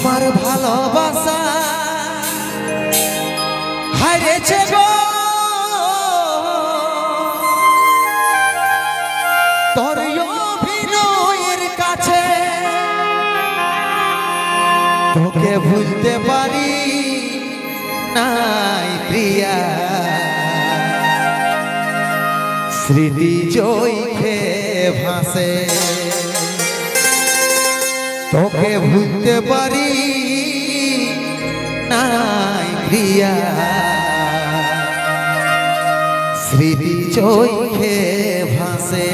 আমার ভালোবাসা হারিয়েছে গো তোর অভিনয়ের কাছে তোকে ভুলতে পারি নাই প্রিয়া স্মৃতি জয়কে ভাসে তোকে ভুলতে পারি নাই প্রিয়া স্মৃতি চোখে ভাসে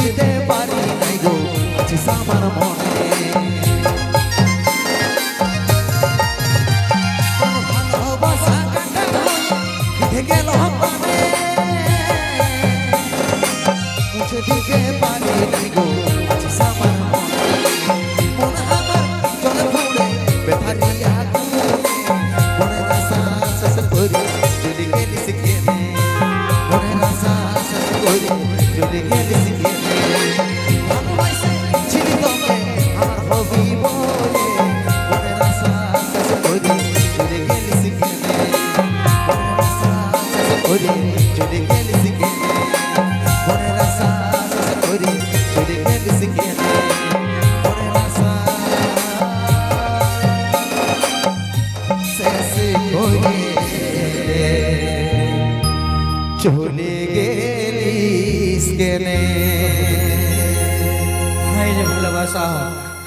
দিতে পারি নাই গো আছিস আমার মনে ভালোবাসা কাটা হয়ে গেল মানে মুছে দিতে পারি নাই গো আছিস আমার মনে মন আমার চলে ঘুরে বেথারিয়া মনের আশা শেষ করে চলে গেলিস কেনে মনের আশা শেষ করে চলে গেলিস চলে গেলিস কেনে হাই রে ভালোবাসা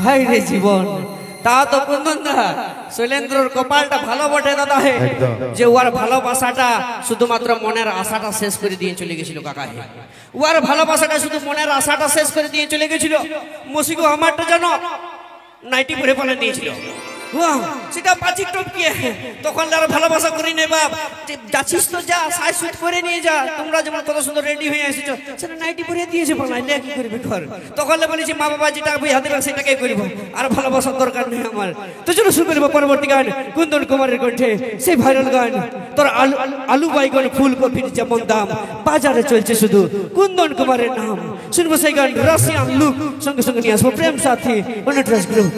হাই রে জীবন তা তো কুন্দনদা শৈলেন্দ্রর কপালটা ভালো বটে দাদা হে যে ওর ভালোবাসাটা শুধুমাত্র মনের আশাটা শেষ করে দিয়ে চলে গেছিল কাকা হে ওর ভালোবাসাটা শুধু মনের আশাটা শেষ করে দিয়ে চলে গেছিল মুসিগো আমারটা জানো নাইটি পরে পালে দিয়েছিল সেটা পাঁচি টপকিয়ে তখন আর ভালোবাসা করি নে বাপ যাচ্ছিস তো যা সাজ সুট করে নিয়ে যা তোমরা যেমন কত সুন্দর রেডি হয়ে এসেছো সেটা নাইটি পরে দিয়েছে বলাই না কি করবে ঘর তখন বলেছি মা বাবা যেটা বই হাতে রাখে সেটাকে করব আর ভালোবাসার দরকার নেই আমার তো চলো শুরু করবো পরবর্তী গান কুন্দন কুমারের কণ্ঠে সেই ভাইরাল গান তোর আলু বাইগন ফুলকপির যেমন দাম বাজারে চলছে শুধু কুন্দন কুমারের নাম শুনবো সেই গান রাশিয়ান লুক সঙ্গে সঙ্গে নিয়ে আসবো প্রেম সাথী অনুট্রাস গ্রুপ